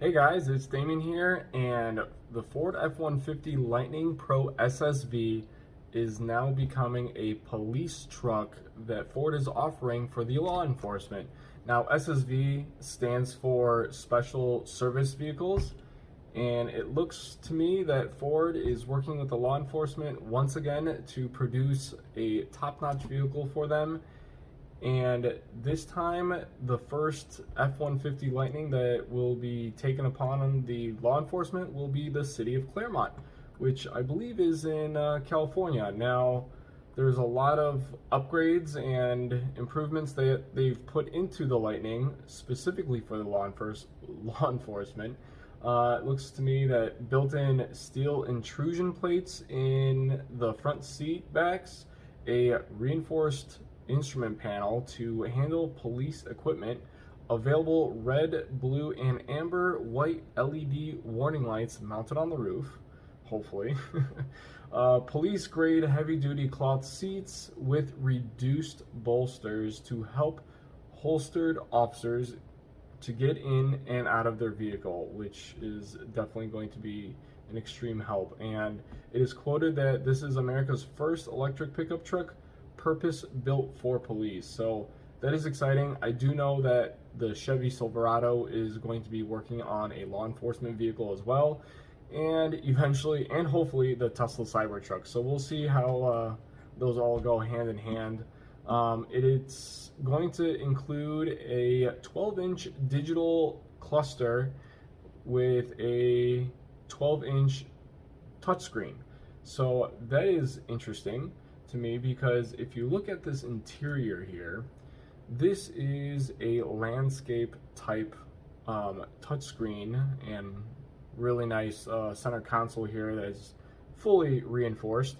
Hey guys, it's Damien here, and the Ford F-150 Lightning Pro SSV is now becoming a police truck that Ford is offering for the law enforcement. Now, SSV stands for Special Service Vehicles, and it looks to me that Ford is working with the law enforcement once again to produce a top-notch vehicle for them. And this time, the first F-150 Lightning that will be taken upon the law enforcement will be the city of Claremont, which I believe is in California. Now, there's a lot of upgrades and improvements that they've put into the Lightning, specifically for the law enforcement. It looks to me that built-in steel intrusion plates in the front seat backs, a reinforced instrument panel to handle police equipment, available red, blue, and amber white LED warning lights mounted on the roof, hopefully. Police grade heavy duty cloth seats with reduced bolsters to help holstered officers to get in and out of their vehicle, which is definitely going to be an extreme help. And it is quoted that this is America's first electric pickup truck purpose built for police. So that is exciting. I do know that the Chevy Silverado is going to be working on a law enforcement vehicle as well, and eventually and hopefully the Tesla Cybertruck. So we'll see how those all go hand in hand. It's going to include a 12-inch digital cluster with a 12-inch touchscreen. So that is interesting to me, because if you look at this interior here, this is a landscape type touchscreen and really nice center console here that is fully reinforced.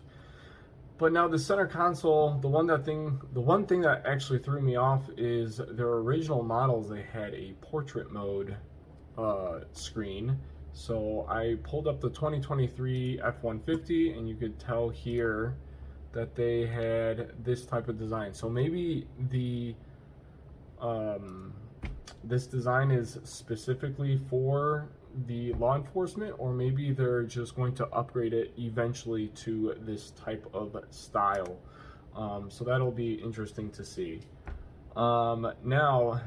But now the center console, the one thing that actually threw me off is their original models, they had a portrait mode screen. So I pulled up the 2023 F-150 and you could tell here that they had this type of design. So maybe the this design is specifically for the law enforcement, or maybe they're just going to upgrade it eventually to this type of style. So that'll be interesting to see. Now,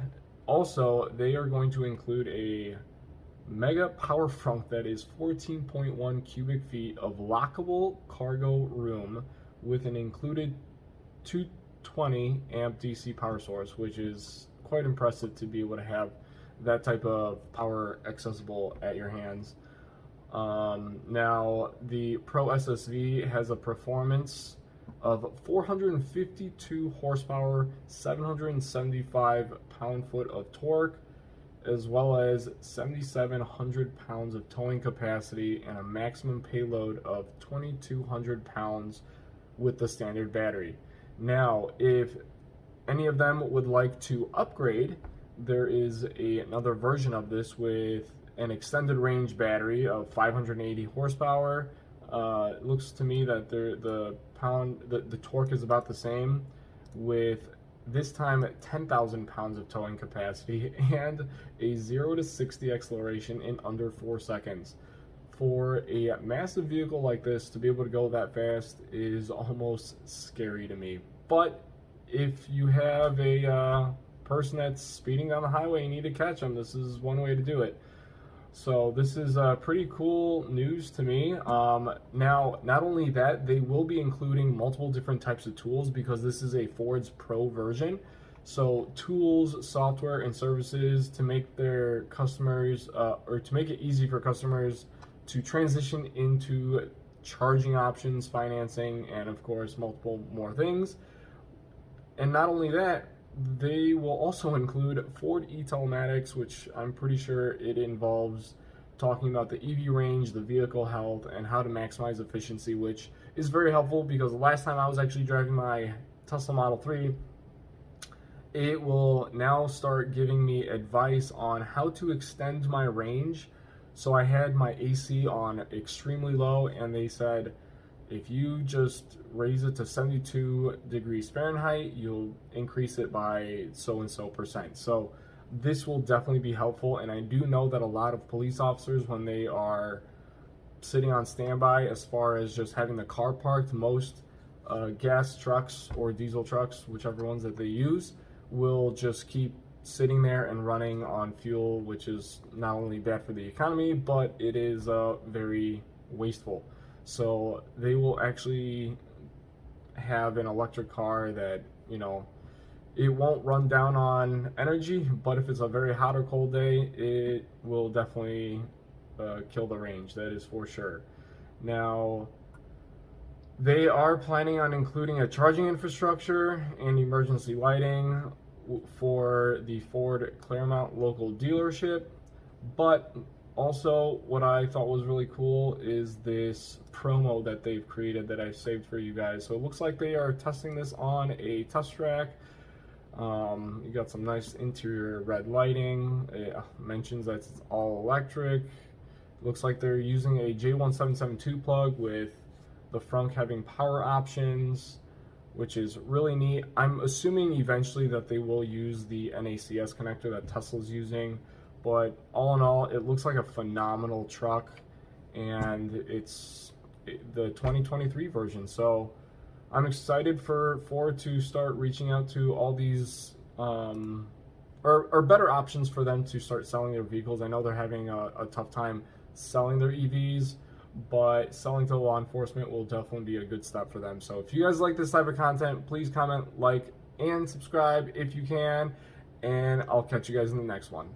also, they are going to include a mega power front that is 14.1 cubic feet of lockable cargo room with an included 220 amp DC power source, which is quite impressive to be able to have that type of power accessible at your hands. Now, the Pro SSV has a performance of 452 horsepower, 775 pound-foot of torque, as well as 7,700 pounds of towing capacity and a maximum payload of 2,200 pounds with the standard battery. Now, if any of them would like to upgrade, there is another version of this with an extended range battery of 580 horsepower. It looks to me that the torque is about the same, with this time 10,000 pounds of towing capacity and a 0 to 60 acceleration in under 4 seconds. For a massive vehicle like this to be able to go that fast is almost scary to me. But if you have a person that's speeding down the highway and you need to catch them, this is one way to do it. So this is pretty cool news to me. Now, not only that, they will be including multiple different types of tools, because this is a Ford's Pro version. So tools, software, and services to make their customers, or to make it easy for customers to transition into charging options, financing, and of course multiple more things. And not only that, they will also include Ford e-telematics, which I'm pretty sure it involves talking about the EV range, the vehicle health, and how to maximize efficiency, which is very helpful, because the last time I was actually driving my Tesla Model 3, it will now start giving me advice on how to extend my range. So I had my AC on extremely low, and they said, if you just raise it to 72 degrees Fahrenheit, you'll increase it by so and so %. So this will definitely be helpful. And I do know that a lot of police officers, when they are sitting on standby, as far as just having the car parked, most gas trucks or diesel trucks, whichever ones that they use, will just keep sitting there and running on fuel, which is not only bad for the economy, but it is very wasteful. So they will actually have an electric car that, you know, it won't run down on energy, but if it's a very hot or cold day, it will definitely kill the range. That is for sure. Now, they are planning on including a charging infrastructure and emergency lighting for the Ford Claremont local dealership. But also, what I thought was really cool is this promo that they've created that I saved for you guys. So it looks like they are testing this on a test track. You got some nice interior red lighting. It mentions that it's all electric. Looks like they're using a J1772 plug with the front having power options, which is really neat. I'm assuming eventually that they will use the NACS connector that Tesla's using, but all in all, it looks like a phenomenal truck, and it's the 2023 version. So I'm excited for Ford to start reaching out to all these or better options for them to start selling their vehicles. I know they're having a tough time selling their EVs, but selling to law enforcement will definitely be a good step for them. So if you guys like this type of content, please comment, like, and subscribe if you can, and I'll catch you guys in the next one.